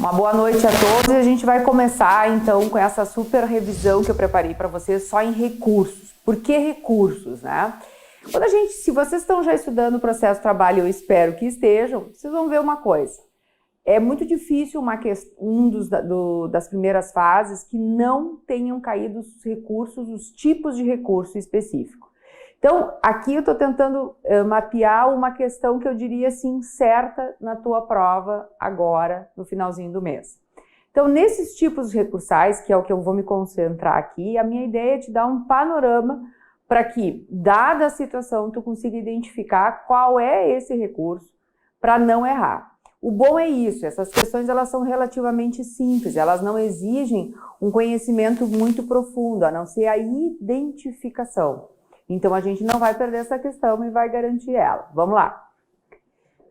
Uma boa noite a todos e a gente vai começar então com essa super revisão que eu preparei para vocês só em recursos. Por que recursos, né? Se vocês estão já estudando o processo de trabalho, eu espero que estejam, vocês vão ver uma coisa. É muito difícil das primeiras fases que não tenham caído os recursos, os tipos de recurso específico. Então, aqui eu estou tentando mapear uma questão que eu diria assim, certa na tua prova agora, no finalzinho do mês. Então, nesses tipos recursais, que é o que eu vou me concentrar aqui, a minha ideia é te dar um panorama para que, dada a situação, tu consiga identificar qual é esse recurso para não errar. O bom é isso, essas questões elas são relativamente simples, elas não exigem um conhecimento muito profundo, a não ser a identificação. Então, a gente não vai perder essa questão e vai garantir ela. Vamos lá.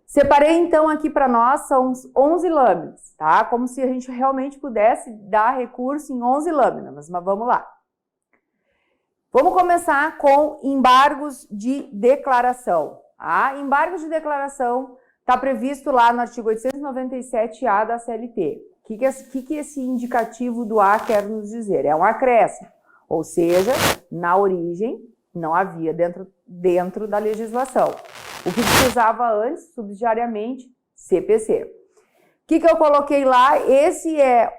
Separei, então, aqui para nós, são 11 lâminas, tá? Como se a gente realmente pudesse dar recurso em 11 lâminas, mas vamos lá. Vamos começar com embargos de declaração. Tá? Embargos de declaração está previsto lá no artigo 897-A da CLT. O que esse indicativo do A quer nos dizer? É um acréscimo, ou seja, na origem não havia dentro da legislação. O que se usava antes, subsidiariamente, CPC. O que eu coloquei lá? Esse é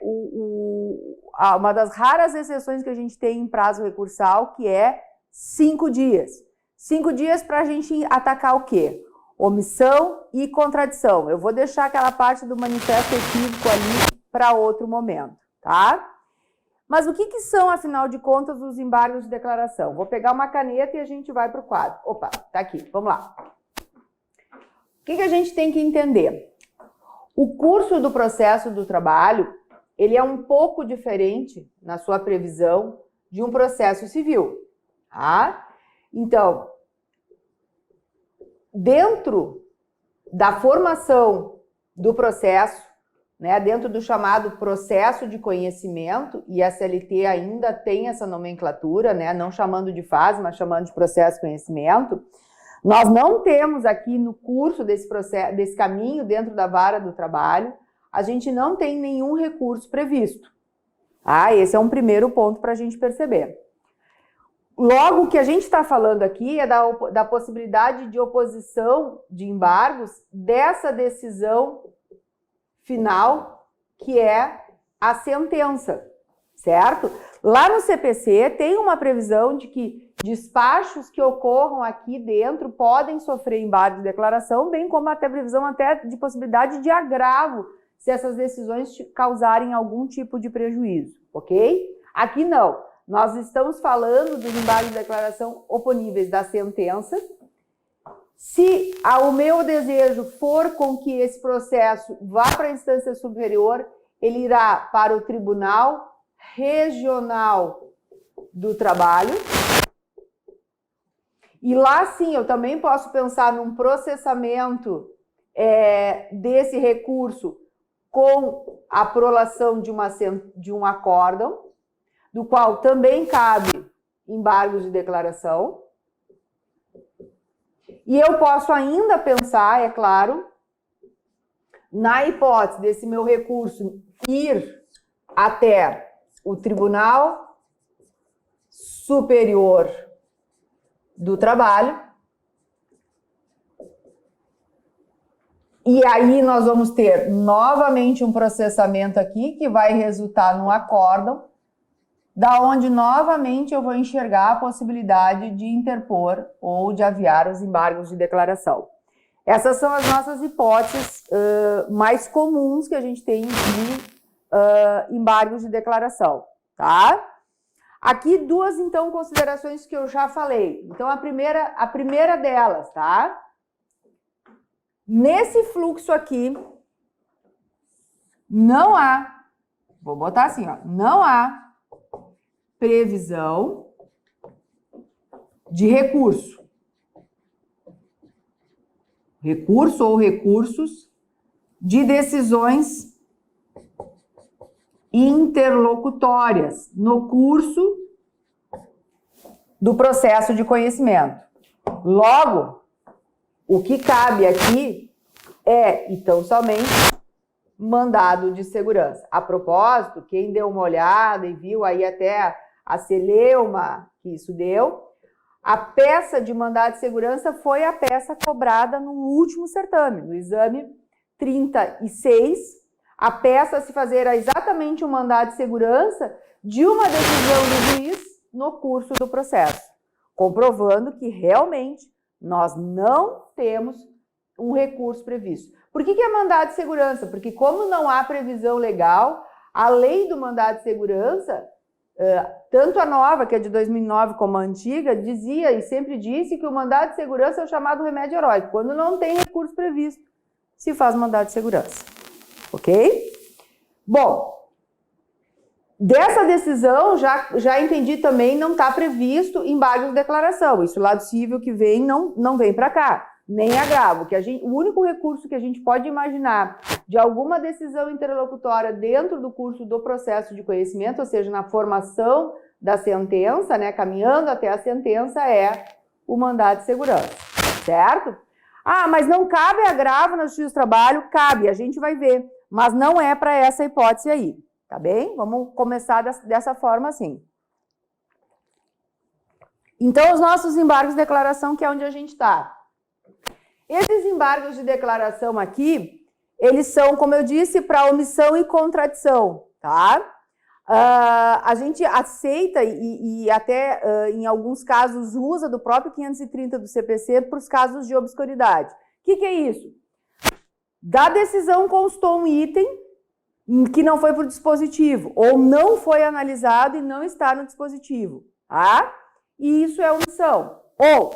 uma das raras exceções que a gente tem em prazo recursal, que é 5 dias. 5 dias para a gente atacar o quê? Omissão e contradição. Eu vou deixar aquela parte do manifesto equívoco ali para outro momento, tá? Mas o que são, afinal de contas, os embargos de declaração? Vou pegar uma caneta e a gente vai para o quadro. Opa, tá aqui, vamos lá. O que a gente tem que entender? O curso do processo do trabalho, ele é um pouco diferente na sua previsão de um processo civil, tá? Então, dentro da formação do processo, né, dentro do chamado processo de conhecimento, e a CLT ainda tem essa nomenclatura, né, não chamando de fase, mas chamando de processo de conhecimento, nós não temos aqui no curso desse caminho dentro da vara do trabalho, a gente não tem nenhum recurso previsto. Ah, esse é um primeiro ponto para a gente perceber. Logo, o que a gente está falando aqui é da possibilidade de oposição de embargos dessa decisão final, que é a sentença, certo? Lá no CPC tem uma previsão de que despachos que ocorram aqui dentro podem sofrer embargo de declaração, bem como até previsão até de possibilidade de agravo se essas decisões causarem algum tipo de prejuízo, ok? Aqui não. Nós estamos falando dos embargos de declaração oponíveis da sentença. Se o meu desejo for com que esse processo vá para a instância superior, ele irá para o Tribunal Regional do Trabalho. E lá sim, eu também posso pensar num processamento desse recurso com a prolação de um acórdão, do qual também cabe embargos de declaração. E eu posso ainda pensar, é claro, na hipótese desse meu recurso ir até o Tribunal Superior do Trabalho. E aí nós vamos ter novamente um processamento aqui que vai resultar num acórdão, da onde novamente eu vou enxergar a possibilidade de interpor ou de aviar os embargos de declaração. Essas são as nossas hipóteses mais comuns que a gente tem de embargos de declaração, tá? Aqui duas, então, considerações que eu já falei. Então, a primeira delas, tá? Nesse fluxo aqui, não há, vou botar assim, ó, não há previsão de recurso. Recurso ou recursos de decisões interlocutórias no curso do processo de conhecimento. Logo, o que cabe aqui é, então, somente mandado de segurança. A propósito, quem deu uma olhada e viu aí até a celeuma que isso deu, a peça de mandado de segurança foi a peça cobrada no último certame, no exame 36. A peça a se fazer era exatamente um mandado de segurança de uma decisão do juiz no curso do processo, comprovando que realmente nós não temos um recurso previsto. Por que é mandado de segurança? Porque como não há previsão legal, a lei do mandado de segurança, tanto a nova, que é de 2009, como a antiga, dizia e sempre disse que o mandado de segurança é o chamado remédio heróico. Quando não tem recurso previsto, se faz mandado de segurança. Ok? Bom, dessa decisão, já entendi também, não está previsto embargo de declaração. Isso lá do civil que vem, não vem para cá. Nem agravo. O único recurso que a gente pode imaginar de alguma decisão interlocutória dentro do curso do processo de conhecimento, ou seja, na formação da sentença, né, caminhando até a sentença, é o mandado de segurança, certo? Ah, mas não cabe agravo na justiça do trabalho? Cabe, a gente vai ver, mas não é para essa hipótese aí, tá bem? Vamos começar dessa forma assim. Então, os nossos embargos de declaração, que é onde a gente está. Esses embargos de declaração aqui, eles são, como eu disse, para omissão e contradição, tá? A gente aceita e até em alguns casos usa do próprio 530 do CPC para os casos de obscuridade. O que é isso? Da decisão constou um item que não foi para o dispositivo, ou não foi analisado e não está no dispositivo, tá? E isso é omissão. Ou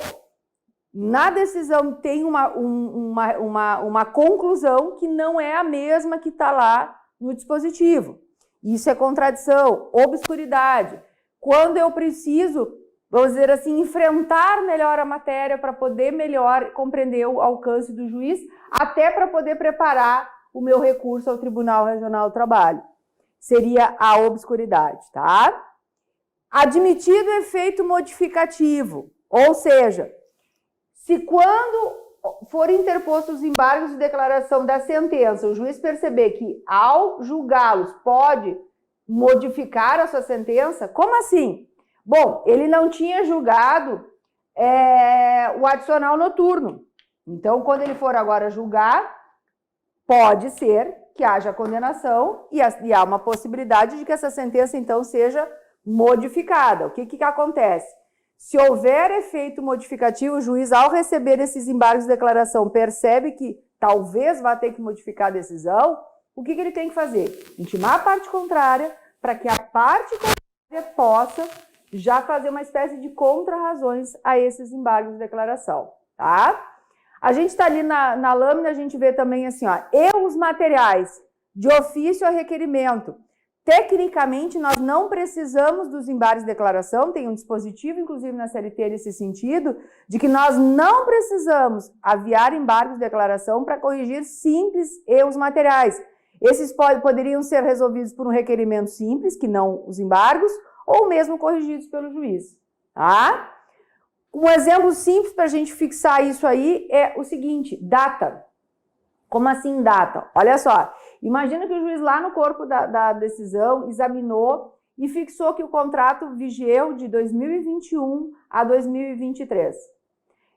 na decisão tem uma conclusão que não é a mesma que está lá no dispositivo. Isso é contradição, obscuridade. Quando eu preciso, vamos dizer assim, enfrentar melhor a matéria para poder melhor compreender o alcance do juiz, até para poder preparar o meu recurso ao Tribunal Regional do Trabalho. Seria a obscuridade, tá? Admitido efeito modificativo, ou seja, se quando for interposto os embargos de declaração da sentença, o juiz perceber que, ao julgá-los, pode modificar a sua sentença, como assim? Bom, ele não tinha julgado o adicional noturno. Então, quando ele for agora julgar, pode ser que haja condenação e há uma possibilidade de que essa sentença, então, seja modificada. O que acontece? Se houver efeito modificativo, o juiz, ao receber esses embargos de declaração, percebe que talvez vá ter que modificar a decisão, o que ele tem que fazer? Intimar a parte contrária para que a parte contrária possa já fazer uma espécie de contra-razões a esses embargos de declaração, tá? A gente está ali na lâmina, a gente vê também assim, ó, e os materiais de ofício a requerimento. Tecnicamente, nós não precisamos dos embargos de declaração, tem um dispositivo, inclusive, na CLT nesse sentido, de que nós não precisamos aviar embargos de declaração para corrigir simples erros materiais. Esses poderiam ser resolvidos por um requerimento simples, que não os embargos, ou mesmo corrigidos pelo juiz, tá? Um exemplo simples para a gente fixar isso aí é o seguinte, data. Como assim data? Olha só, imagina que o juiz lá no corpo da decisão examinou e fixou que o contrato vigeu de 2021 a 2023.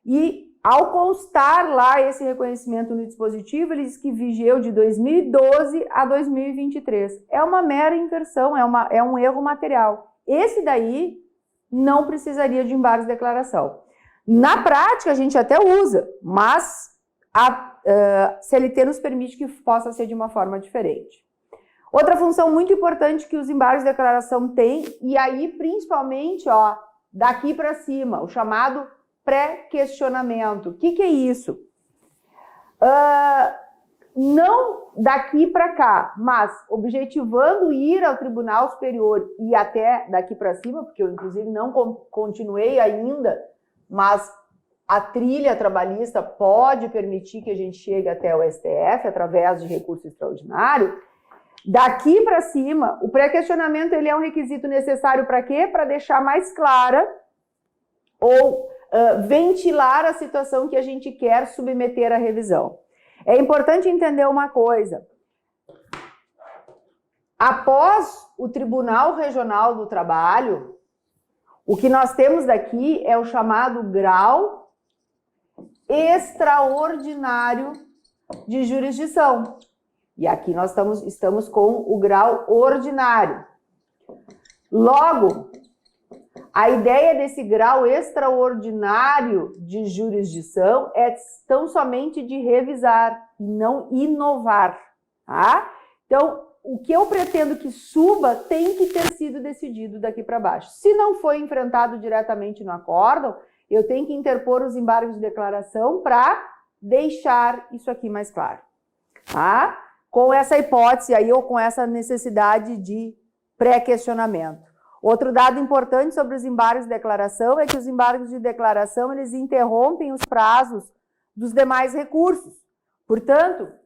E ao constar lá esse reconhecimento no dispositivo, ele diz que vigeu de 2012 a 2023. É uma mera inversão, é um erro material. Esse daí não precisaria de embargos de declaração. Na prática, a gente até usa, mas a CLT nos permite que possa ser de uma forma diferente. Outra função muito importante que os embargos de declaração têm, e aí principalmente, ó, daqui para cima, o chamado pré-questionamento. O que é isso? Não daqui para cá, mas objetivando ir ao Tribunal Superior e até daqui para cima, porque eu inclusive não continuei ainda, mas a trilha trabalhista pode permitir que a gente chegue até o STF através de recurso extraordinário. Daqui para cima, o pré-questionamento ele é um requisito necessário para quê? Para deixar mais clara ou ventilar a situação que a gente quer submeter à revisão. É importante entender uma coisa. Após o Tribunal Regional do Trabalho, o que nós temos daqui é o chamado grau extraordinário de jurisdição. E aqui nós estamos com o grau ordinário. Logo, a ideia desse grau extraordinário de jurisdição é tão somente de revisar e não inovar, tá? Então, o que eu pretendo que suba tem que ter sido decidido daqui para baixo. Se não foi enfrentado diretamente no acórdão, eu tenho que interpor os embargos de declaração para deixar isso aqui mais claro, tá? Com essa hipótese aí ou com essa necessidade de pré-questionamento. Outro dado importante sobre os embargos de declaração é que os embargos de declaração, eles interrompem os prazos dos demais recursos. Portanto,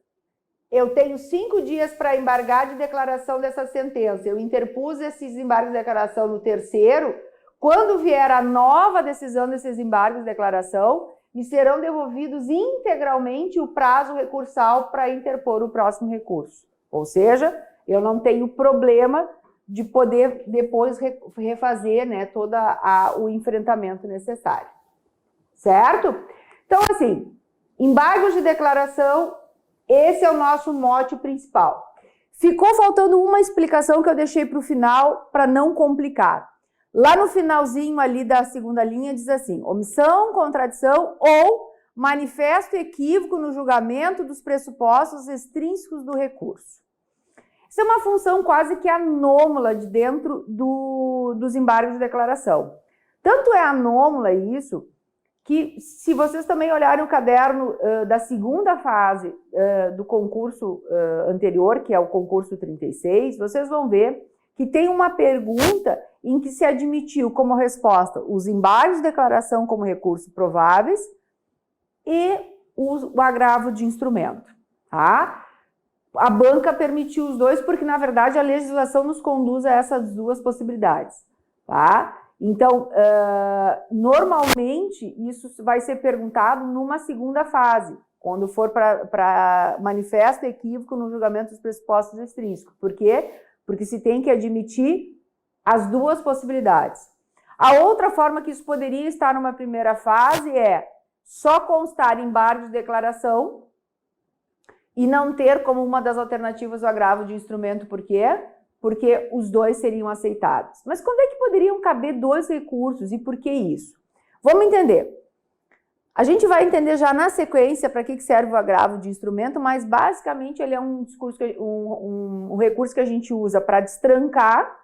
eu tenho 5 dias para embargar de declaração dessa sentença. Eu interpus esses embargos de declaração no terceiro. Quando vier a nova decisão desses embargos de declaração, me serão devolvidos integralmente o prazo recursal para interpor o próximo recurso. Ou seja, eu não tenho problema de poder depois refazer, né, todo o enfrentamento necessário. Certo? Então, assim, embargos de declaração, esse é o nosso mote principal. Ficou faltando uma explicação que eu deixei para o final, para não complicar. Lá no finalzinho ali da segunda linha diz assim: omissão, contradição ou manifesto equívoco no julgamento dos pressupostos extrínsecos do recurso. Isso é uma função quase que anômala de dentro dos embargos de declaração. Tanto é anômala isso, que se vocês também olharem o caderno da segunda fase do concurso anterior, que é o concurso 36, vocês vão ver que tem uma pergunta em que se admitiu como resposta os embargos de declaração como recurso prováveis e o agravo de instrumento, tá? A banca permitiu os dois porque, na verdade, a legislação nos conduz a essas duas possibilidades, tá? Então, normalmente, isso vai ser perguntado numa segunda fase, quando for para manifesto equívoco no julgamento dos pressupostos extrínsecos. Por quê? Porque se tem que admitir as duas possibilidades. A outra forma que isso poderia estar numa primeira fase é só constar embargo de declaração e não ter como uma das alternativas o agravo de instrumento. Por quê? Porque os dois seriam aceitados. Mas quando é que poderiam caber dois recursos e por que isso? Vamos entender. A gente vai entender já na sequência para que serve o agravo de instrumento, mas basicamente ele é um recurso que a gente usa para destrancar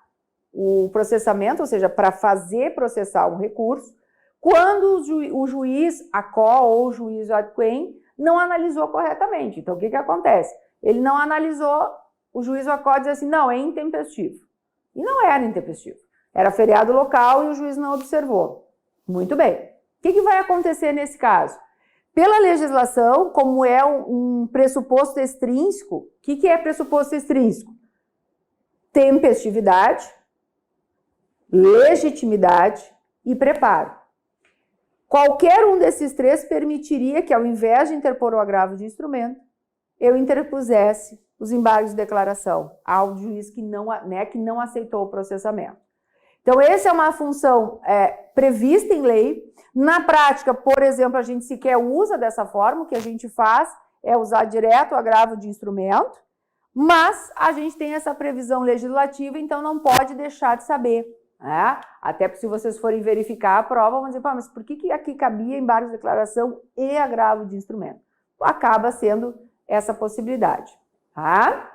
o processamento, ou seja, para fazer processar um recurso, quando o juiz ACO ou o juiz adquem não analisou corretamente. Então, o que acontece? Ele não analisou, o juiz ACO diz assim, não, é intempestivo. E não era intempestivo. Era feriado local e o juiz não observou. Muito bem. O que vai acontecer nesse caso? Pela legislação, como é um pressuposto extrínseco, o que é pressuposto extrínseco? Tempestividade, legitimidade e preparo. Qualquer um desses três permitiria que, ao invés de interpor o agravo de instrumento, eu interpusesse os embargos de declaração ao juiz que não aceitou o processamento. Então, essa é uma função prevista em lei. Na prática, por exemplo, a gente sequer usa dessa forma. O que a gente faz é usar direto o agravo de instrumento, mas a gente tem essa previsão legislativa, então não pode deixar de saber. Até porque se vocês forem verificar a prova, vão dizer, mas por que aqui cabia embargo de declaração e agravo de instrumento? Acaba sendo essa possibilidade. Tá?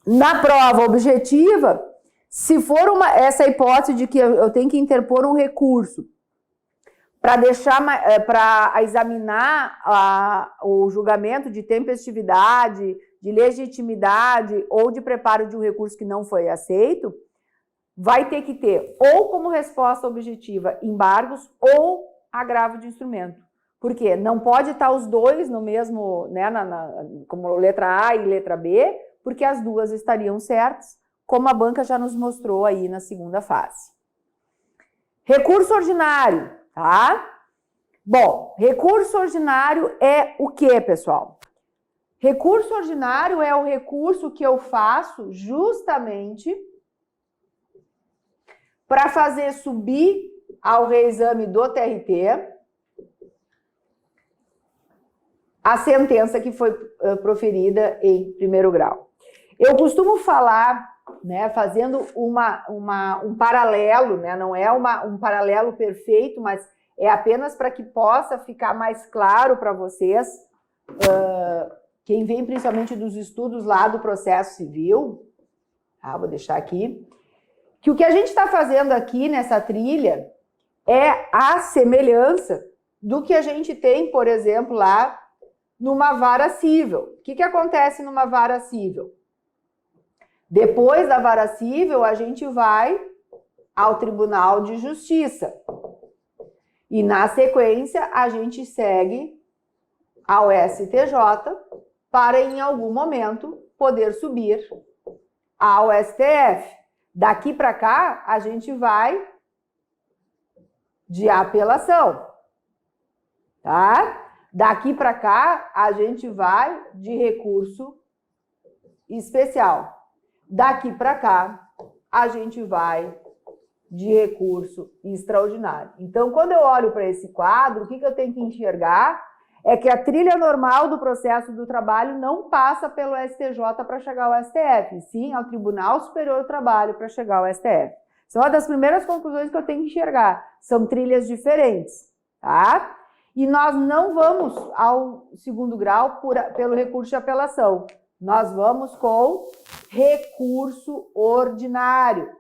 Na prova objetiva, se for essa hipótese de que eu tenho que interpor um recurso para examinar o julgamento de tempestividade, de legitimidade ou de preparo de um recurso que não foi aceito, vai ter que ter ou como resposta objetiva embargos ou agravo de instrumento. Por quê? Não pode estar os dois no mesmo, como letra A e letra B, porque as duas estariam certas, como a banca já nos mostrou aí na segunda fase. Recurso ordinário, tá? Bom, recurso ordinário é o quê, pessoal? Recurso ordinário é o recurso que eu faço justamente para fazer subir ao reexame do TRT a sentença que foi proferida em primeiro grau. Eu costumo falar, né, fazendo um paralelo, né, não é um paralelo perfeito, mas é apenas para que possa ficar mais claro para vocês, quem vem principalmente dos estudos lá do processo civil, vou deixar aqui, que o que a gente está fazendo aqui nessa trilha é a semelhança do que a gente tem, por exemplo, lá numa vara cível. O que acontece numa vara cível? Depois da vara cível, a gente vai ao Tribunal de Justiça. E, na sequência, a gente segue ao STJ para, em algum momento, poder subir ao STF. Daqui para cá, a gente vai de apelação, tá? Daqui para cá, a gente vai de recurso especial. Daqui para cá, a gente vai de recurso extraordinário. Então, quando eu olho para esse quadro, o que eu tenho que enxergar é que a trilha normal do processo do trabalho não passa pelo STJ para chegar ao STF, sim ao Tribunal Superior do Trabalho para chegar ao STF. Essa é uma das primeiras conclusões que eu tenho que enxergar. São trilhas diferentes, tá? E nós não vamos ao segundo grau pelo recurso de apelação. Nós vamos com recurso ordinário.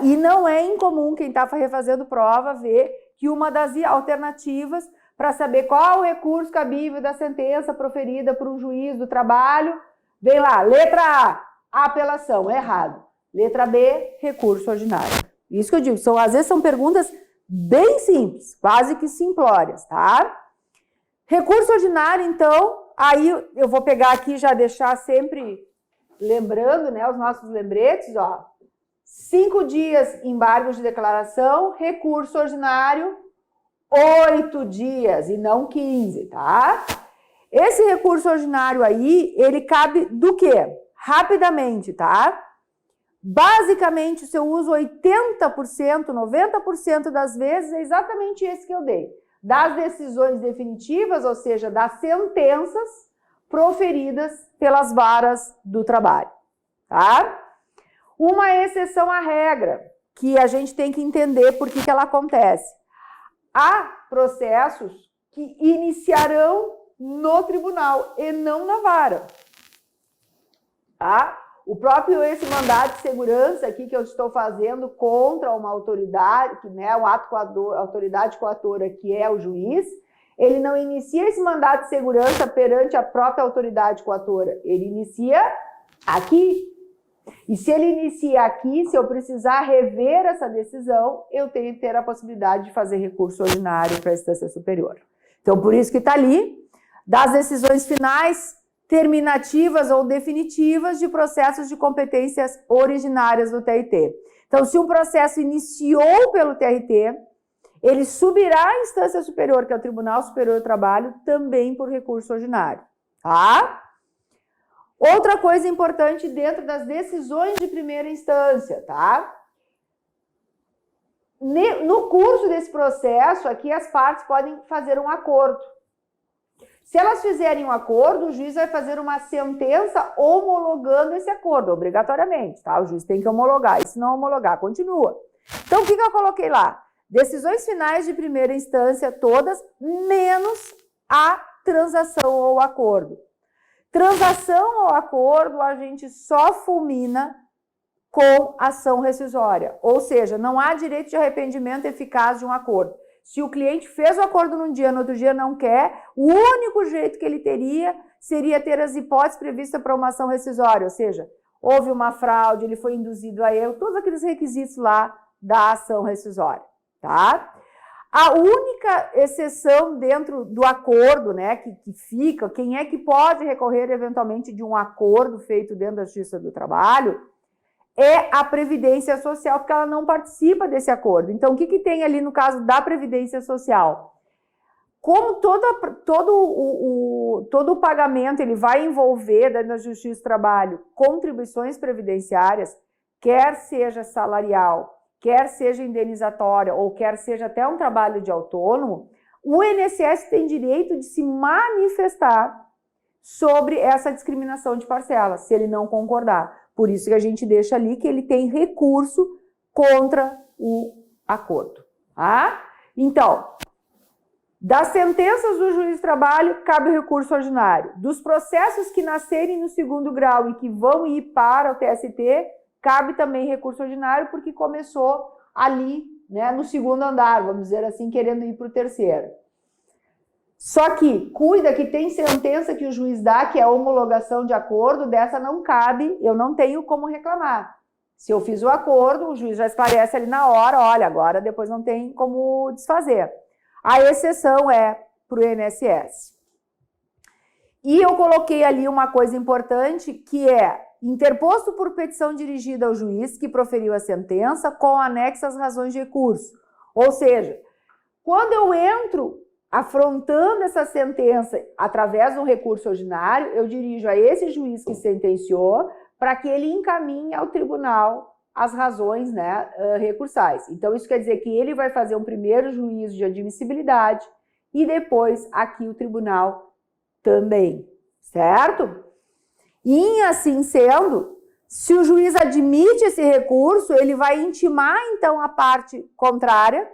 E não é incomum quem está refazendo prova ver que uma das alternativas para saber qual o recurso cabível da sentença proferida por um juiz do trabalho, vem lá, letra A, apelação, errado. Letra B, recurso ordinário. Isso que eu digo, às vezes são perguntas bem simples, quase que simplórias, tá? Recurso ordinário, então, aí eu vou pegar aqui e já deixar sempre lembrando, né, os nossos lembretes, 5 dias embargo de declaração, recurso ordinário, 8 dias e não 15, tá? Esse recurso ordinário aí, ele cabe do quê? Rapidamente, tá? Basicamente, se eu uso 80%, 90% das vezes, é exatamente esse que eu dei. Das decisões definitivas, ou seja, das sentenças proferidas pelas varas do trabalho, tá? Uma exceção à regra, que a gente tem que entender por que ela acontece. Há processos que iniciarão no tribunal e não na vara, tá? O próprio esse mandado de segurança aqui que eu estou fazendo contra uma autoridade, né, um ato coador, autoridade coatora, que é o juiz, ele não inicia esse mandado de segurança perante a própria autoridade coatora, ele inicia aqui. E se ele inicia aqui, se eu precisar rever essa decisão, eu tenho que ter a possibilidade de fazer recurso ordinário para a instância superior. Então, por isso que está ali, das decisões finais, terminativas ou definitivas de processos de competências originárias do TRT. Então, se um processo iniciou pelo TRT, ele subirá à instância superior, que é o Tribunal Superior do Trabalho, também por recurso ordinário, tá? Outra coisa importante dentro das decisões de primeira instância, tá? No curso desse processo, aqui as partes podem fazer um acordo. Se elas fizerem um acordo, o juiz vai fazer uma sentença homologando esse acordo, obrigatoriamente, tá? O juiz tem que homologar, e se não homologar, continua. Então, o que eu coloquei lá? Decisões finais de primeira instância todas, menos a transação ou acordo. Transação ou acordo, a gente só fulmina com ação rescisória, ou seja, não há direito de arrependimento eficaz de um acordo. Se o cliente fez o acordo num dia, no outro dia não quer, o único jeito que ele teria seria ter as hipóteses previstas para uma ação rescisória, ou seja, houve uma fraude, ele foi induzido a erro, todos aqueles requisitos lá da ação rescisória, tá? A única exceção dentro do acordo, né, que fica, quem é que pode recorrer eventualmente de um acordo feito dentro da Justiça do Trabalho, é a Previdência Social, porque ela não participa desse acordo. Então, o que tem ali no caso da Previdência Social? como todo o pagamento ele vai envolver dentro da Justiça do Trabalho contribuições previdenciárias, quer seja salarial, quer seja indenizatória ou quer seja até um trabalho de autônomo, o INSS tem direito de se manifestar sobre essa discriminação de parcelas, se ele não concordar. Por isso que a gente deixa ali que ele tem recurso contra o acordo. Tá? Então, das sentenças do juiz de trabalho, cabe o recurso ordinário. Dos processos que nascerem no segundo grau e que vão ir para o TST, cabe também recurso ordinário, porque começou ali, né, no segundo andar, vamos dizer assim, querendo ir para o terceiro. Só que cuida que tem sentença que o juiz dá, que é a homologação de acordo, dessa não cabe, eu não tenho como reclamar. Se eu fiz o acordo, o juiz já esclarece ali na hora, olha, agora depois não tem como desfazer. A exceção é para o INSS. E eu coloquei ali uma coisa importante, que é interposto por petição dirigida ao juiz que proferiu a sentença com anexas razões de recurso. Ou seja, quando eu entro afrontando essa sentença através de um recurso ordinário, eu dirijo a esse juiz que sentenciou para que ele encaminhe ao tribunal as razões, né, recursais. Então, isso quer dizer que ele vai fazer um primeiro juízo de admissibilidade e depois aqui o tribunal também, certo? E assim sendo, se o juiz admite esse recurso, ele vai intimar então a parte contrária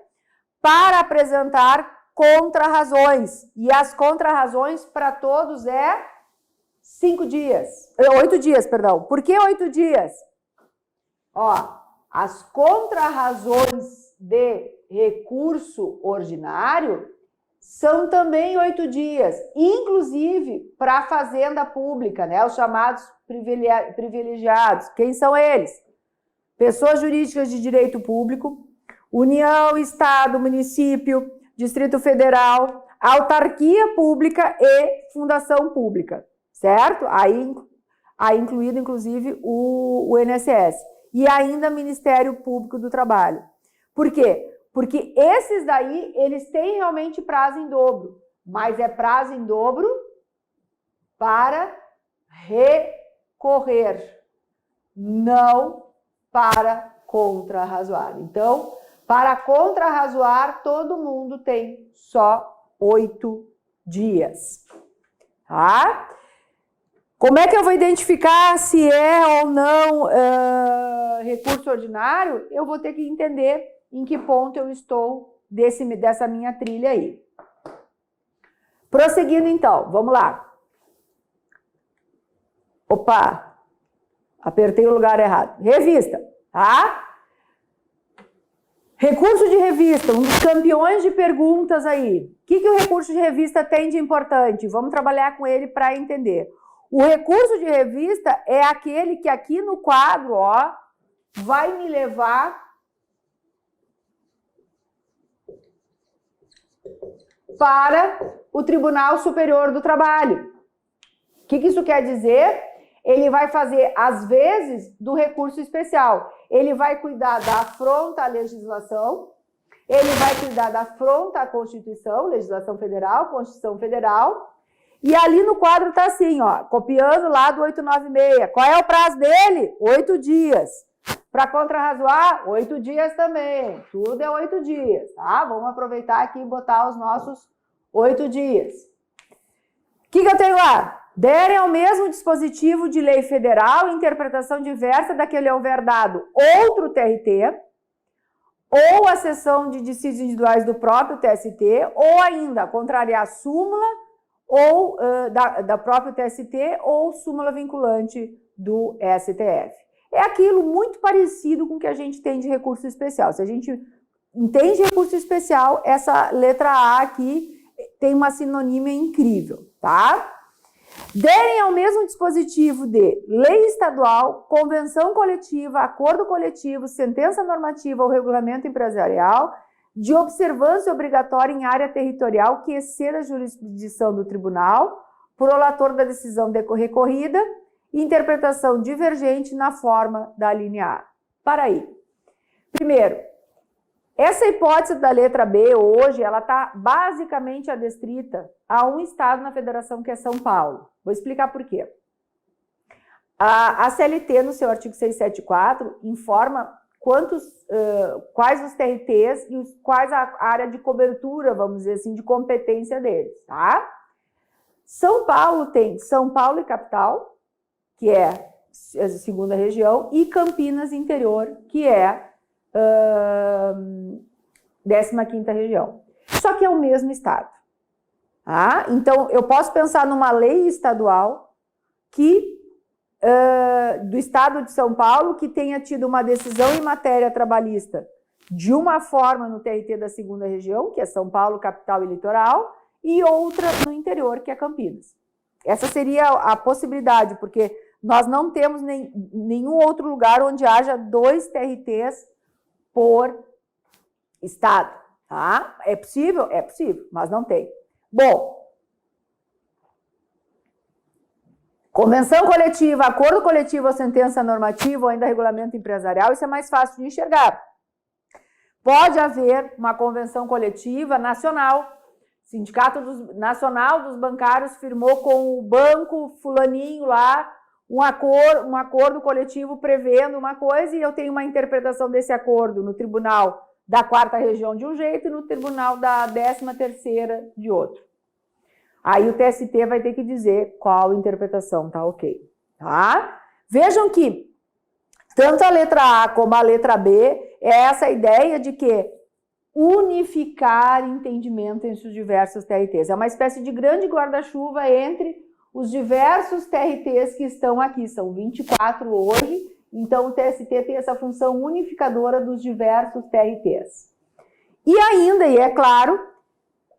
para apresentar contrarrazões. E as contrarrazões para todos é 8 dias, perdão. Por que 8 dias? Ó, as contrarrazões de recurso ordinário são também 8 dias, inclusive para a fazenda pública, né? Os chamados privilegiados. Quem são eles? Pessoas jurídicas de direito público, União, Estado, município, Distrito Federal, autarquia pública e fundação pública, certo? Aí incluído, inclusive, o INSS. E ainda Ministério Público do Trabalho. Por quê? Porque esses daí, eles têm realmente prazo em dobro, mas é prazo em dobro para recorrer, não para contrarrazoar. Então, para contrarrazoar, todo mundo tem só 8 dias. Tá? Como é que eu vou identificar se é ou não recurso ordinário? Eu vou ter que entender em que ponto eu estou dessa minha trilha aí. Prosseguindo então, vamos lá. Opa, apertei o lugar errado. Revista, tá? Recurso de revista, um dos campeões de perguntas aí. O que o recurso de revista tem de importante? Vamos trabalhar com ele para entender. O recurso de revista é aquele que aqui no quadro, ó, vai me levar para o Tribunal Superior do Trabalho. O que isso quer dizer? Ele vai fazer, às vezes, do recurso especial. Ele vai cuidar da afronta à legislação, ele vai cuidar da afronta à Constituição, legislação federal, Constituição Federal, e ali no quadro tá assim, ó, copiando lá do 896. Qual é o prazo dele? 8 dias. Para contrarrazoar, 8 dias também. Tudo é 8 dias, tá? Vamos aproveitar aqui e botar os nossos 8 dias. O que eu tenho lá? Derem ao mesmo dispositivo de lei federal interpretação diversa daquele houver dado outro TRT, ou a seção de dissídios individuais do próprio TST, ou ainda contrariar a súmula ou da própria TST ou súmula vinculante do STF. É aquilo muito parecido com o que a gente tem de recurso especial. Se a gente entende recurso especial, essa letra A aqui tem uma sinonímia incrível, tá? Derem ao mesmo dispositivo de lei estadual, convenção coletiva, acordo coletivo, sentença normativa ou regulamento empresarial, de observância obrigatória em área territorial que exceda a jurisdição do tribunal, prolator da decisão recorrida, interpretação divergente na forma da linha A. Para aí. Primeiro, Essa hipótese da letra B hoje, ela está basicamente adstrita a um estado na federação que é São Paulo. Vou explicar por quê. A CLT, no seu artigo 674, informa quais os TRTs e quais a área de cobertura, vamos dizer assim, de competência deles, tá? São Paulo tem São Paulo e capital, que é a segunda região, e Campinas interior, que é 15ª região. Só que é o mesmo estado. Tá? Então, eu posso pensar numa lei estadual do estado de São Paulo que tenha tido uma decisão em matéria trabalhista de uma forma no TRT da segunda região, que é São Paulo, capital e litoral, e outra no interior, que é Campinas. Essa seria a possibilidade, porque nós não temos nenhum outro lugar onde haja 2 TRTs por estado. Tá? É possível? É possível, mas não tem. Bom, convenção coletiva, acordo coletivo ou sentença normativa ou ainda regulamento empresarial, isso é mais fácil de enxergar. Pode haver uma convenção coletiva nacional. Sindicato Nacional dos Bancários firmou com o banco fulaninho lá um acordo coletivo prevendo uma coisa e eu tenho uma interpretação desse acordo no tribunal da 4ª região de um jeito e no tribunal da 13ª de outro. Aí o TST vai ter que dizer qual interpretação tá ok. Tá? Vejam que tanto a letra A como a letra B é essa ideia de que unificar entendimento entre os diversos TRTs. É uma espécie de grande guarda-chuva entre os diversos TRTs que estão aqui. São 24 hoje, então o TST tem essa função unificadora dos diversos TRTs. E ainda, e é claro,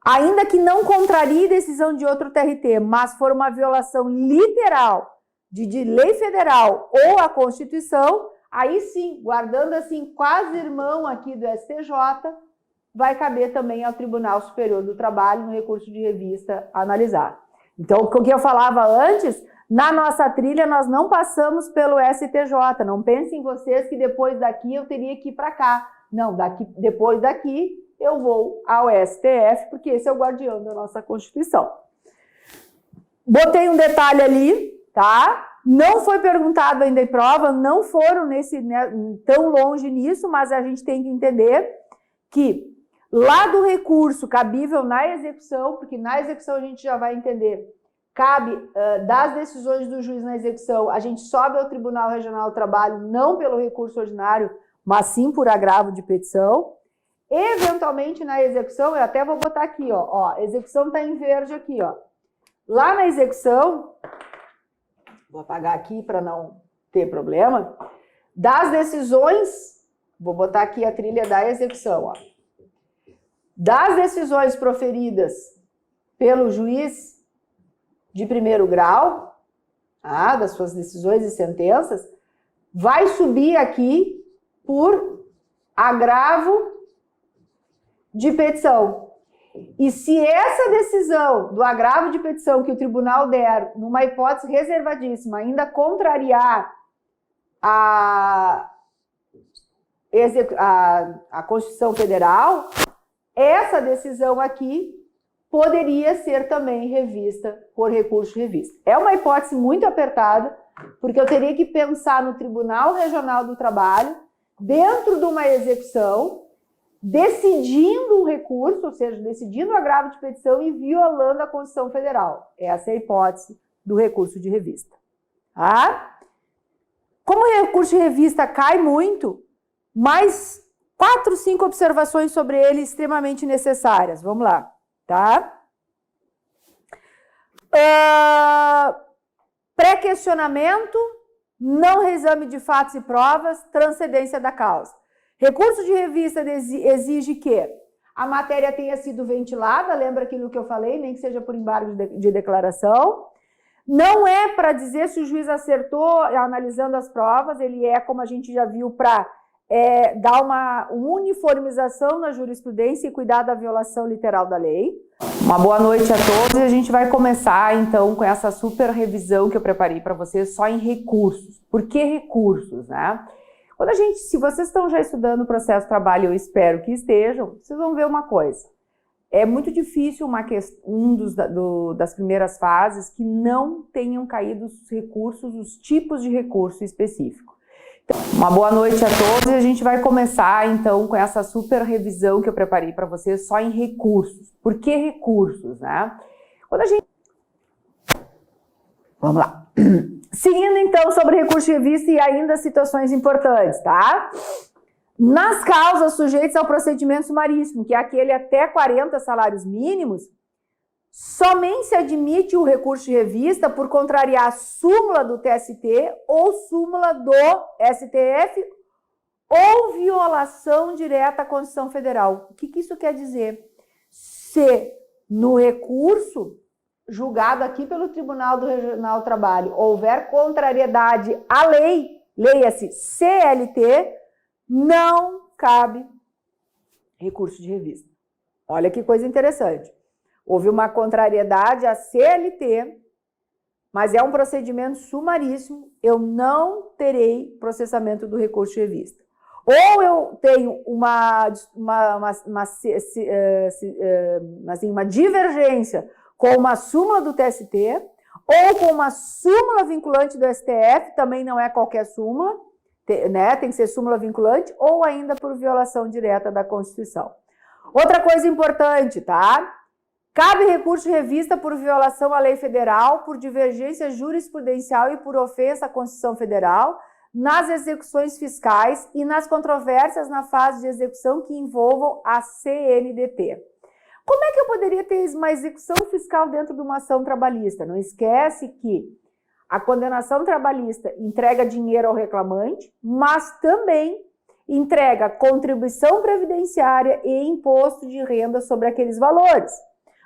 ainda que não contrarie decisão de outro TRT, mas for uma violação literal de lei federal ou a Constituição, aí sim, guardando assim quase irmão aqui do STJ, vai caber também ao Tribunal Superior do Trabalho, no recurso de revista, analisar. Então, o que eu falava antes, na nossa trilha nós não passamos pelo STJ, não pensem vocês que depois daqui eu teria que ir para cá. Não, depois daqui eu vou ao STF, porque esse é o guardião da nossa Constituição. Botei um detalhe ali, tá? Não foi perguntado ainda em prova, não foram tão longe nisso, mas a gente tem que entender que lá do recurso cabível na execução, porque na execução a gente já vai entender, cabe das decisões do juiz na execução, a gente sobe ao Tribunal Regional do Trabalho, não pelo recurso ordinário, mas sim por agravo de petição. Eventualmente na execução, eu até vou botar aqui, ó, a execução está em verde aqui, ó. Lá na execução, vou apagar aqui para não ter problema, das decisões, vou botar aqui a trilha da execução, ó. Das decisões proferidas pelo juiz de primeiro grau, das suas decisões e sentenças, vai subir aqui por agravo de petição. E se essa decisão do agravo de petição que o tribunal der, numa hipótese reservadíssima, ainda contrariar a Constituição Federal, essa decisão aqui poderia ser também revista por recurso de revista. É uma hipótese muito apertada, porque eu teria que pensar no Tribunal Regional do Trabalho, dentro de uma execução, decidindo um recurso, ou seja, decidindo o agravo de petição e violando a Constituição Federal. Essa é a hipótese do recurso de revista. Tá? Como o recurso de revista cai muito, mais 4, 5 observações sobre ele extremamente necessárias. Vamos lá, tá? Pré-questionamento, não reexame de fatos e provas, transcendência da causa. Recurso de revista exige que a matéria tenha sido ventilada, lembra aquilo que eu falei, nem que seja por embargo de declaração. Não é para dizer se o juiz acertou analisando as provas, ele é, como a gente já viu, para dar uma uniformização na jurisprudência e cuidar da violação literal da lei. Uma boa noite a todos e a gente vai começar então com essa super revisão que eu preparei para vocês só em recursos. Por que recursos, né? Se vocês estão já estudando o processo de trabalho, eu espero que estejam, vocês vão ver uma coisa. É muito difícil das primeiras fases que não tenham caído os recursos, os tipos de recurso específico. Então, uma boa noite a todos e a gente vai começar então com essa super revisão que eu preparei para vocês só em recursos. Por que recursos, né? Vamos lá. Seguindo então sobre recurso de revista e ainda situações importantes, tá? Nas causas sujeitas ao procedimento sumaríssimo, que é aquele até 40 salários mínimos, somente se admite o recurso de revista por contrariar a súmula do TST ou súmula do STF ou violação direta à Constituição Federal. O que isso quer dizer? Se no recurso julgado aqui pelo Tribunal do Regional do Trabalho houver contrariedade à lei, leia-se CLT, não cabe recurso de revista. Olha que coisa interessante. Houve uma contrariedade à CLT, mas é um procedimento sumaríssimo, eu não terei processamento do recurso de revista. Ou eu tenho uma divergência com uma súmula do TST, ou com uma súmula vinculante do STF, também não é qualquer súmula, né? Tem que ser súmula vinculante, ou ainda por violação direta da Constituição. Outra coisa importante, tá? Cabe recurso de revista por violação à lei federal, por divergência jurisprudencial e por ofensa à Constituição Federal, nas execuções fiscais e nas controvérsias na fase de execução que envolvam a CNDT. Como é que eu poderia ter uma execução fiscal dentro de uma ação trabalhista? Não esquece que a condenação trabalhista entrega dinheiro ao reclamante, mas também entrega contribuição previdenciária e imposto de renda sobre aqueles valores.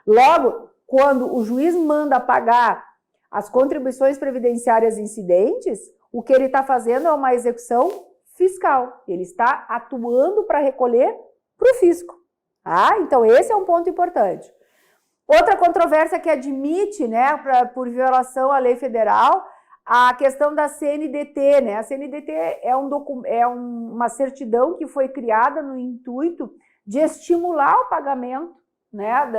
Logo, quando o juiz manda pagar as contribuições previdenciárias incidentes, o que ele está fazendo é uma execução fiscal. Ele está atuando para recolher para o fisco. Então, esse é um ponto importante. Outra controvérsia que admite, né, por violação à lei federal, a questão da CNDT, né? A CNDT é uma certidão que foi criada no intuito de estimular o pagamento, né,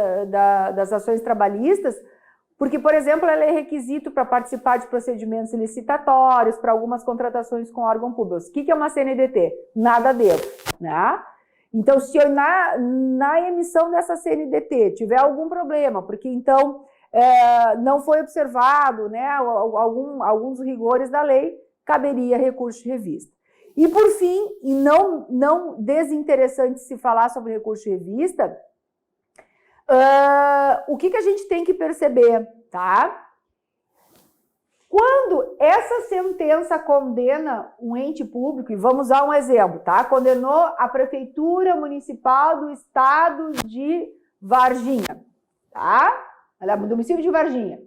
das ações trabalhistas, porque, por exemplo, ela é requisito para participar de procedimentos licitatórios, para algumas contratações com órgão público. O que é uma CNDT? Nada dentro, né? Então, se eu, na emissão dessa CNDT tiver algum problema, porque então não foi observado, né, alguns rigores da lei, caberia recurso de revista. E por fim, e não desinteressante se falar sobre recurso de revista, o que a gente tem que perceber, tá? Quando essa sentença condena um ente público, e vamos usar um exemplo, tá? Condenou a Prefeitura Municipal do Estado de Varginha, tá? Do município de Varginha.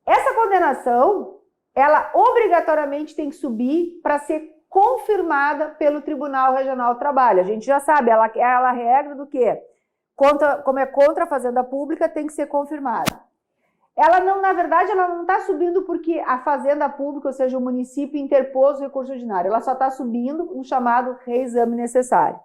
Essa condenação, ela obrigatoriamente tem que subir para ser confirmada pelo Tribunal Regional do Trabalho. A gente já sabe, ela regra do quê? Como é contra a Fazenda Pública, tem que ser confirmada. Na verdade, ela não está subindo porque a Fazenda Pública, ou seja, o município, interpôs o recurso ordinário. Ela só está subindo um chamado reexame necessário.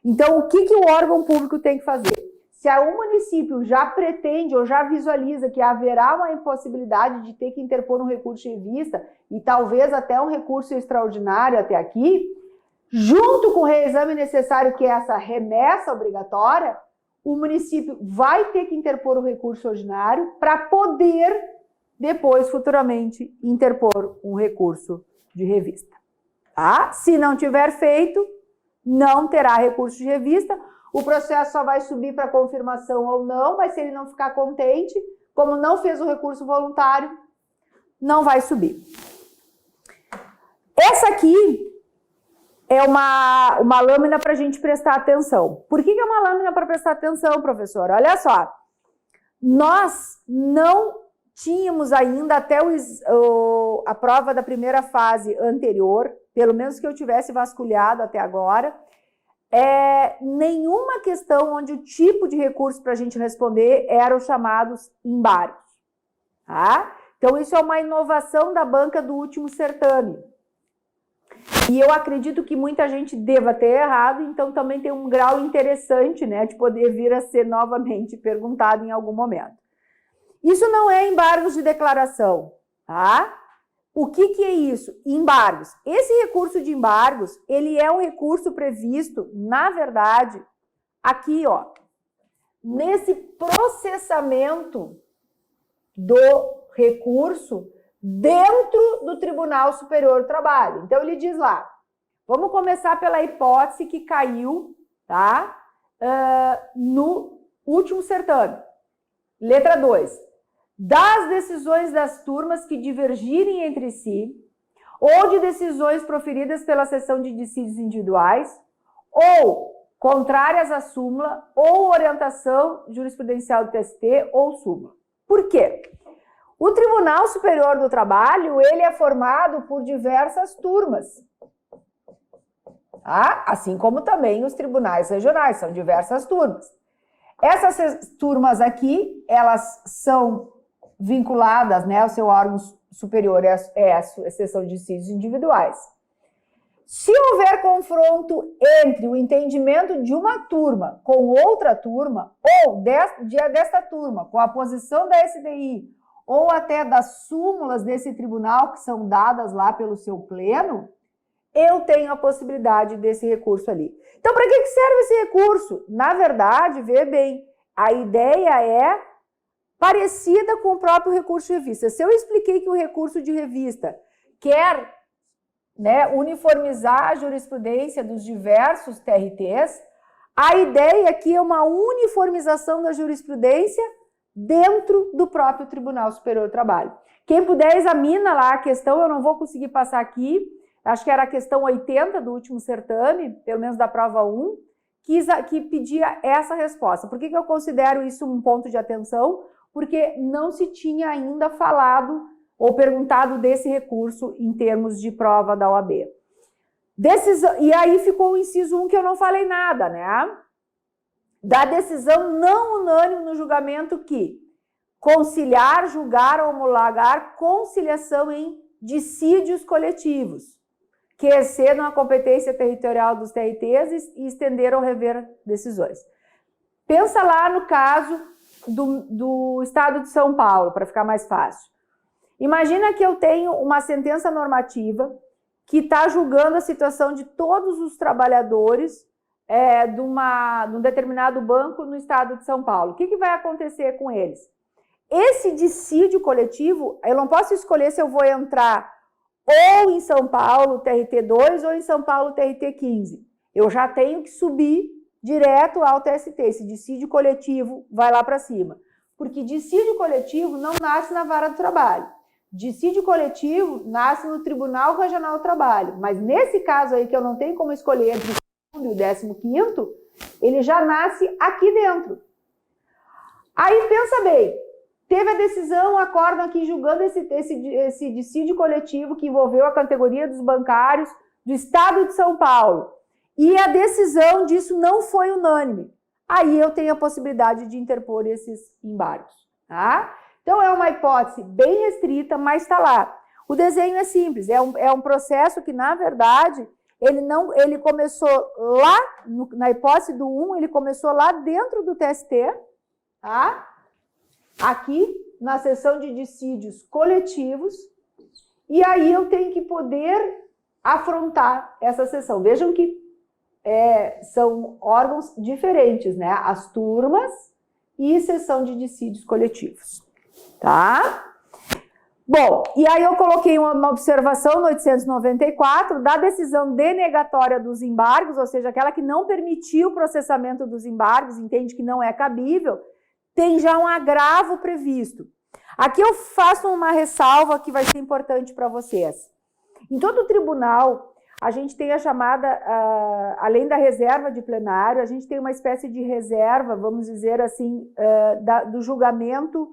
Então, o que o órgão público tem que fazer? Se um município já pretende ou já visualiza que haverá uma impossibilidade de ter que interpor um recurso de revista e talvez até um recurso extraordinário até aqui, junto com o reexame necessário, que é essa remessa obrigatória, o município vai ter que interpor o recurso ordinário para poder, depois, futuramente, interpor um recurso de revista. Tá? Se não tiver feito, não terá recurso de revista, o processo só vai subir para confirmação ou não, mas se ele não ficar contente, como não fez o recurso voluntário, não vai subir. Essa aqui é uma lâmina para a gente prestar atenção. Por que é uma lâmina para prestar atenção, professor? Olha só, nós não tínhamos ainda até a prova da primeira fase anterior, pelo menos que eu tivesse vasculhado até agora, nenhuma questão onde o tipo de recurso para a gente responder eram os chamados embargos. Tá? Então, isso é uma inovação da banca do último certame. E eu acredito que muita gente deva ter errado, então também tem um grau interessante, né, de poder vir a ser novamente perguntado em algum momento. Isso não é embargos de declaração, tá? O que é isso? Embargos. Esse recurso de embargos, ele é um recurso previsto, na verdade, aqui, ó, nesse processamento do recurso dentro do Tribunal Superior do Trabalho. Então, ele diz lá, vamos começar pela hipótese que caiu, tá? No último certame. Letra 2. Das decisões das turmas que divergirem entre si, ou de decisões proferidas pela seção de dissídios individuais, ou contrárias à súmula, ou orientação jurisprudencial do TST, ou súmula. Por quê? O Tribunal Superior do Trabalho, ele é formado por diversas turmas, tá? Assim como também os tribunais regionais, são diversas turmas. Essas turmas aqui, elas são vinculadas, né, ao seu órgão superior, é a seção de dissídios individuais. Se houver confronto entre o entendimento de uma turma com outra turma, ou desta turma com a posição da SDI, ou até das súmulas desse tribunal que são dadas lá pelo seu pleno, eu tenho a possibilidade desse recurso ali. Então, para que serve esse recurso? Na verdade, vê bem, a ideia é parecida com o próprio recurso de revista. Se eu expliquei que o recurso de revista quer, né, uniformizar a jurisprudência dos diversos TRTs, a ideia aqui é uma uniformização da jurisprudência dentro do próprio Tribunal Superior do Trabalho. Quem puder, examina lá a questão, eu não vou conseguir passar aqui, acho que era a questão 80 do último certame, pelo menos da prova 1, que pedia essa resposta. Por que eu considero isso um ponto de atenção? Porque não se tinha ainda falado ou perguntado desse recurso em termos de prova da OAB. E aí ficou o inciso 1 que eu não falei nada, né? Da decisão não unânime no julgamento que conciliar, julgar ou homologar conciliação em dissídios coletivos, que excedam a competência territorial dos TRTs e estender ou rever decisões. Pensa lá no caso do Estado de São Paulo, para ficar mais fácil. Imagina que eu tenho uma sentença normativa que está julgando a situação de todos os trabalhadores de um determinado banco no Estado de São Paulo. O que vai acontecer com eles? Esse dissídio coletivo, eu não posso escolher se eu vou entrar ou em São Paulo TRT 2 ou em São Paulo TRT 15. Eu já tenho que subir direto ao TST, esse dissídio coletivo vai lá para cima. Porque dissídio coletivo não nasce na vara do trabalho. Dissídio coletivo nasce no Tribunal Regional do Trabalho. Mas nesse caso aí, que eu não tenho como escolher entre o segundo e o 15º, ele já nasce aqui dentro. Aí pensa bem, teve a decisão, o acórdão aqui julgando esse dissídio coletivo que envolveu a categoria dos bancários do Estado de São Paulo. E a decisão disso não foi unânime. Aí eu tenho a possibilidade de interpor esses embargos, tá? Então é uma hipótese bem restrita, mas está lá. O desenho é simples, é um processo que, na verdade, ele começou lá, na hipótese do 1, ele começou lá dentro do TST, tá? Aqui, na seção de dissídios coletivos, e aí eu tenho que poder afrontar essa sessão. Vejam que são órgãos diferentes, né? As turmas e seção de dissídios coletivos, tá? Bom, e aí eu coloquei uma observação no 894 da decisão denegatória dos embargos, ou seja, aquela que não permitiu o processamento dos embargos, entende que não é cabível, tem já um agravo previsto. Aqui eu faço uma ressalva que vai ser importante para vocês. Em todo tribunal, a gente tem a chamada, além da reserva de plenário, a gente tem uma espécie de reserva, vamos dizer assim, do julgamento,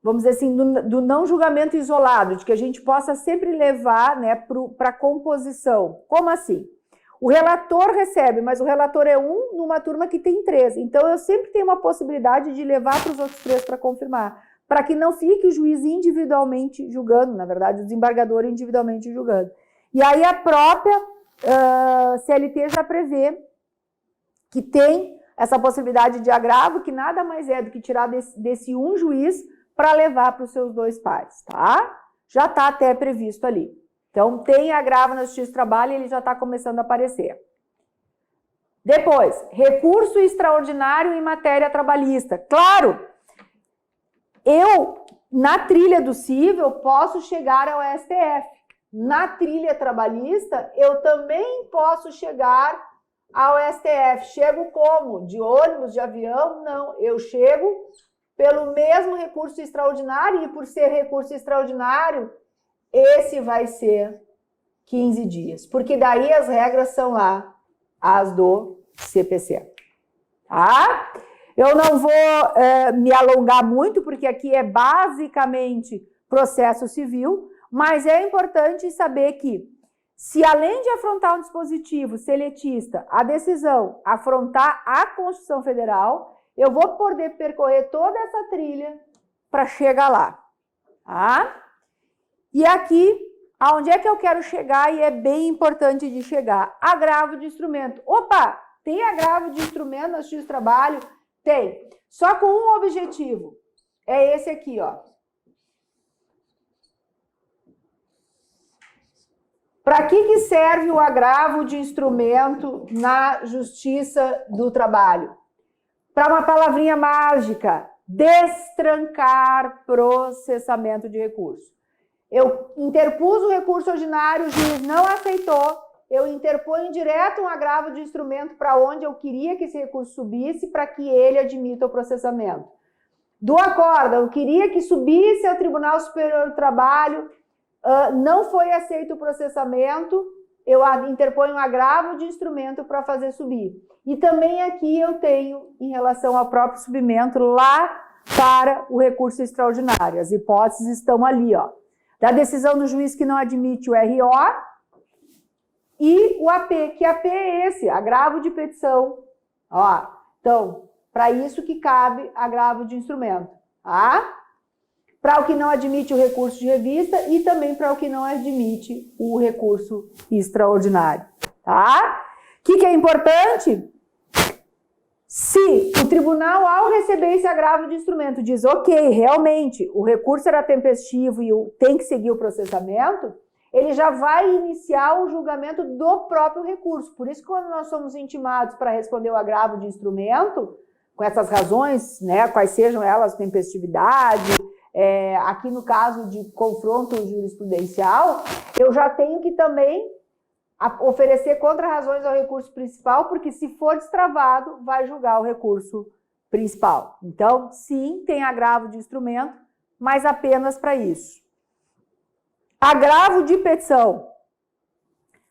vamos dizer assim, do não julgamento isolado, de que a gente possa sempre levar, né, para composição. Como assim? O relator recebe, mas o relator é um numa turma que tem 3. Então, eu sempre tenho uma possibilidade de levar para os outros 3 para confirmar. para que não fique o juiz individualmente julgando, na verdade, o desembargador individualmente julgando. E aí a própria CLT já prevê que tem essa possibilidade de agravo, que nada mais é do que tirar desse um juiz para levar para os seus dois pares, tá? Já está até previsto ali. Então, tem agravo na Justiça do Trabalho e ele já está começando a aparecer. Depois, recurso extraordinário em matéria trabalhista. Claro, eu, na trilha do cível, posso chegar ao STF. Na trilha trabalhista, eu também posso chegar ao STF. Chego como? De ônibus, de avião? Não, eu chego pelo mesmo recurso extraordinário e por ser recurso extraordinário, esse vai ser 15 dias, porque daí as regras são lá, as do CPC. Tá? Eu não vou me alongar muito, porque aqui é basicamente processo civil, mas é importante saber que, se além de afrontar um dispositivo seletista, a decisão afrontar a Constituição Federal, eu vou poder percorrer toda essa trilha para chegar lá. Tá? E aqui, aonde é que eu quero chegar e é bem importante de chegar? Agravo de instrumento. Opa, tem agravo de instrumento na Justiça do Trabalho? Tem. Só com um objetivo. É esse aqui, ó. Para que serve o agravo de instrumento na Justiça do Trabalho? Para uma palavrinha mágica, destrancar processamento de recurso. Eu interpus o recurso ordinário, o juiz não aceitou, eu interponho direto um agravo de instrumento para onde eu queria que esse recurso subisse para que ele admita o processamento. Do acórdão, eu queria que subisse ao Tribunal Superior do Trabalho, não foi aceito o processamento, eu interponho um agravo de instrumento para fazer subir. E também aqui eu tenho, em relação ao próprio subimento, lá para o recurso extraordinário. As hipóteses estão ali, ó. Da decisão do juiz que não admite o RO e o AP, que AP é esse, agravo de petição. Ó, então, para isso que cabe agravo de instrumento, tá? Para o que não admite o recurso de revista e também para o que não admite o recurso extraordinário, tá? O que é importante? Se o tribunal, ao receber esse agravo de instrumento, diz, ok, realmente, o recurso era tempestivo e tem que seguir o processamento, ele já vai iniciar o julgamento do próprio recurso. Por isso, quando nós somos intimados para responder o agravo de instrumento, com essas razões, né, quais sejam elas, tempestividade, aqui no caso de confronto jurisprudencial, eu já tenho que também oferecer contra-razões ao recurso principal, porque se for destravado, vai julgar o recurso principal. Então, sim, tem agravo de instrumento, mas apenas para isso. Agravo de petição.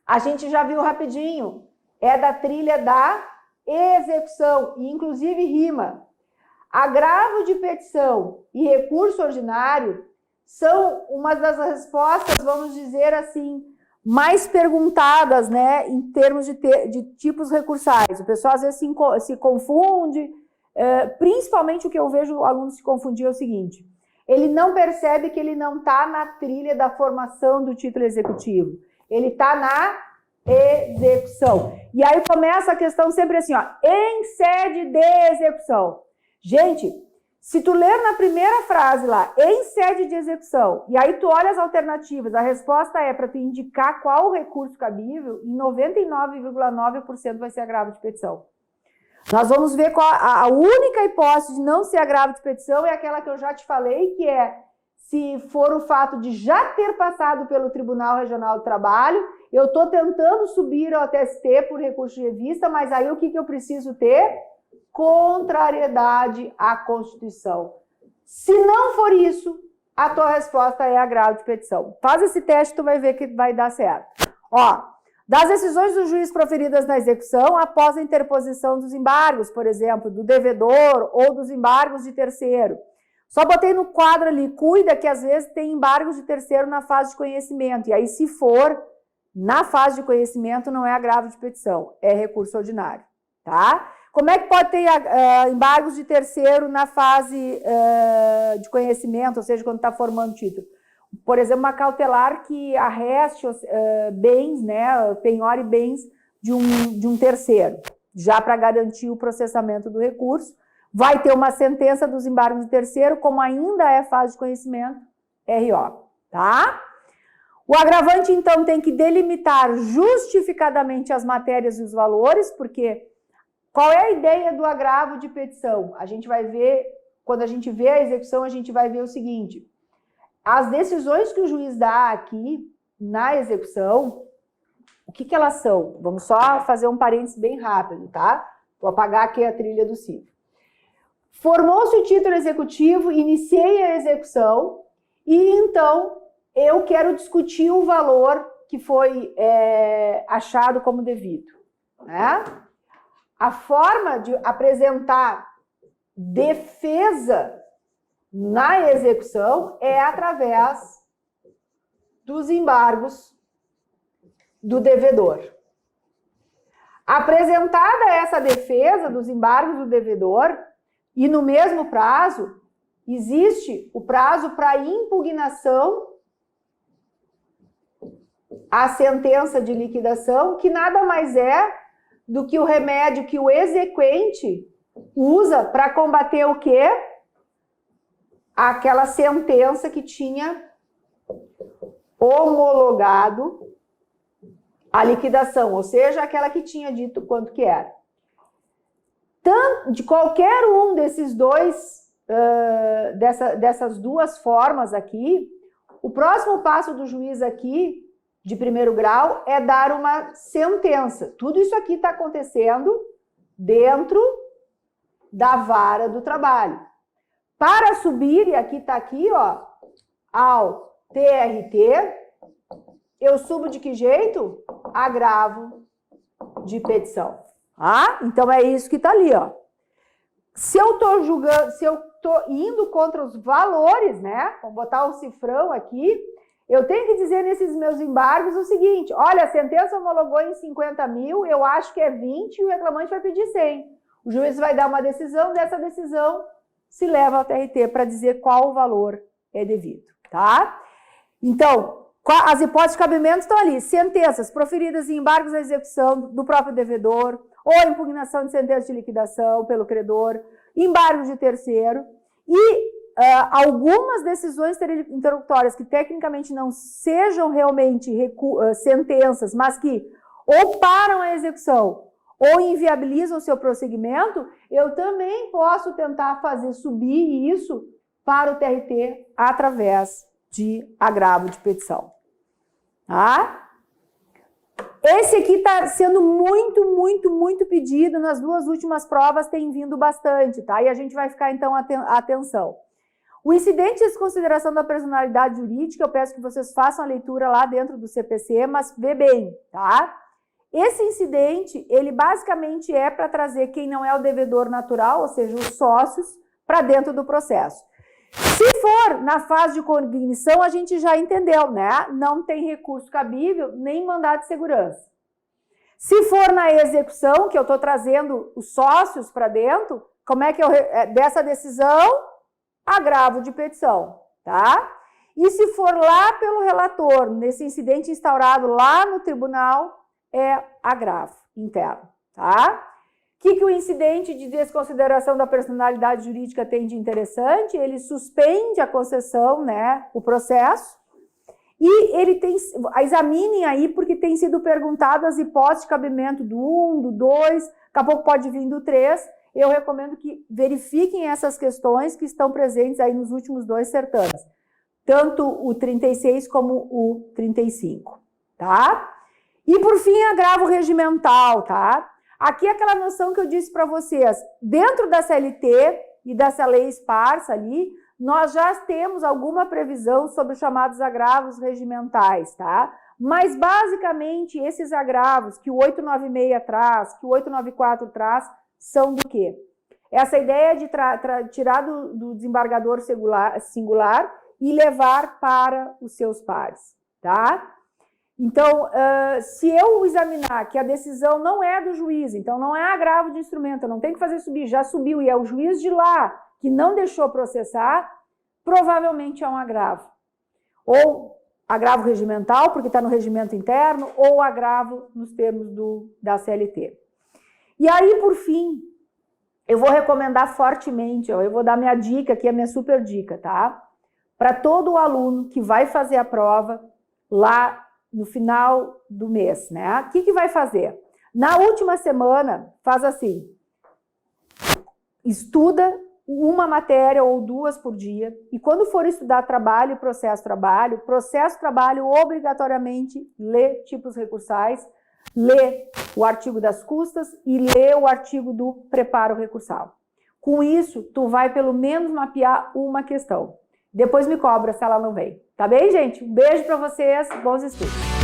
A gente já viu rapidinho, é da trilha da execução, e inclusive rima. Agravo de petição e recurso ordinário são uma das respostas, vamos dizer assim, mais perguntadas, né, em termos de tipos recursais. O pessoal às vezes se confunde, principalmente o que eu vejo o aluno se confundir é o seguinte: ele não percebe que ele não está na trilha da formação do título executivo, ele está na execução. E aí começa a questão sempre assim, ó, em sede de execução. Gente, se tu ler na primeira frase lá, em sede de execução, e aí tu olha as alternativas, a resposta é para tu indicar qual o recurso cabível, em 99,9% vai ser agravo de petição. Nós vamos ver qual a única hipótese de não ser agravo de petição é aquela que eu já te falei, que é se for o fato de já ter passado pelo Tribunal Regional do Trabalho, eu estou tentando subir ao TST por recurso de revista, mas aí o que eu preciso ter? Contrariedade à Constituição. Se não for isso, a tua resposta é agravo de petição. Faz esse teste, tu vai ver que vai dar certo. Ó, das decisões do juiz proferidas na execução após a interposição dos embargos, por exemplo, do devedor ou dos embargos de terceiro. Só botei no quadro ali, cuida que às vezes tem embargos de terceiro na fase de conhecimento. E aí, se for na fase de conhecimento, não é agravo de petição, é recurso ordinário, tá? Como é que pode ter embargos de terceiro na fase de conhecimento, ou seja, quando está formando título? Por exemplo, uma cautelar que arreste bens, né, penhore bens de um terceiro, já para garantir o processamento do recurso. Vai ter uma sentença dos embargos de terceiro, como ainda é fase de conhecimento, RO, tá? O agravante, então, tem que delimitar justificadamente as matérias e os valores, porque qual é a ideia do agravo de petição? A gente vai ver, quando a gente vê a execução, a gente vai ver o seguinte: as decisões que o juiz dá aqui na execução, o que elas são? Vamos só fazer um parênteses bem rápido, tá? Vou apagar aqui a trilha do CIV. Formou-se o título executivo, iniciei a execução e então eu quero discutir o valor que foi achado como devido, né? A forma de apresentar defesa na execução é através dos embargos do devedor. Apresentada essa defesa dos embargos do devedor, e no mesmo prazo, existe o prazo para impugnação à sentença de liquidação, que nada mais é do que o remédio que o exequente usa para combater o quê? Aquela sentença que tinha homologado a liquidação, ou seja, aquela que tinha dito quanto que era. De qualquer um desses dois, dessas duas formas aqui, o próximo passo do juiz aqui, de primeiro grau, é dar uma sentença. Tudo isso aqui está acontecendo dentro da vara do trabalho. Para subir, e aqui está aqui, ó, ao TRT, eu subo de que jeito? Agravo de petição. Ah, então é isso que está ali, ó. Se eu estou julgando, se eu estou indo contra os valores, né? Vou botar um cifrão aqui. Eu tenho que dizer nesses meus embargos o seguinte: olha, a sentença homologou em 50 mil, eu acho que é 20 e o reclamante vai pedir 100. O juiz vai dar uma decisão, dessa decisão se leva ao TRT para dizer qual o valor é devido, tá? Então, as hipóteses de cabimento estão ali: sentenças proferidas em embargos à execução do próprio devedor, ou impugnação de sentença de liquidação pelo credor, embargos de terceiro, e algumas decisões interlocutórias que tecnicamente não sejam realmente sentenças, mas que ou param a execução ou inviabilizam o seu prosseguimento, eu também posso tentar fazer subir isso para o TRT através de agravo de petição. Tá? Esse aqui está sendo muito pedido, nas duas últimas provas tem vindo bastante, tá? E a gente vai ficar, então, atenção. O incidente de desconsideração da personalidade jurídica, eu peço que vocês façam a leitura lá dentro do CPC, mas vê bem, tá? Esse incidente, ele basicamente é para trazer quem não é o devedor natural, ou seja, os sócios, para dentro do processo. Se for na fase de cognição, a gente já entendeu, né? Não tem recurso cabível, nem mandado de segurança. Se for na execução, que eu estou trazendo os sócios para dentro, como é que eu... dessa decisão, agravo de petição, tá? E se for lá pelo relator, nesse incidente instaurado lá no tribunal, é agravo interno, tá? O que o incidente de desconsideração da personalidade jurídica tem de interessante? Ele suspende a concessão, né, o processo, e ele tem, examinem aí, porque tem sido perguntado as hipóteses de cabimento do 1, do 2, daqui a pouco pode vir do 3, eu recomendo que verifiquem essas questões que estão presentes aí nos últimos dois certames, tanto o 36 como o 35, tá? E por fim, agravo regimental, tá? Aqui é aquela noção que eu disse para vocês, dentro da CLT e dessa lei esparsa ali, nós já temos alguma previsão sobre os chamados agravos regimentais, tá? Mas basicamente esses agravos que o 896 traz, que o 894 traz, são do quê? Essa ideia de tirar do desembargador singular e levar para os seus pares, tá? Então, se eu examinar que a decisão não é do juiz, então não é agravo de instrumento, eu não tenho que fazer subir, já subiu e é o juiz de lá que não deixou processar, provavelmente é um agravo. Ou agravo regimental, porque está no regimento interno, ou agravo nos termos da CLT. E aí, por fim, eu vou recomendar fortemente, eu vou dar minha dica aqui, a minha super dica, tá? Para todo o aluno que vai fazer a prova lá no final do mês, né? O que vai fazer? Na última semana, faz assim, estuda uma matéria ou duas por dia, e quando for estudar trabalho e processo trabalho obrigatoriamente lê tipos recursais, lê o artigo das custas e lê o artigo do preparo recursal. Com isso, tu vai pelo menos mapear uma questão. Depois me cobra se ela não vem. Tá bem, gente? Um beijo para vocês, bons estudos!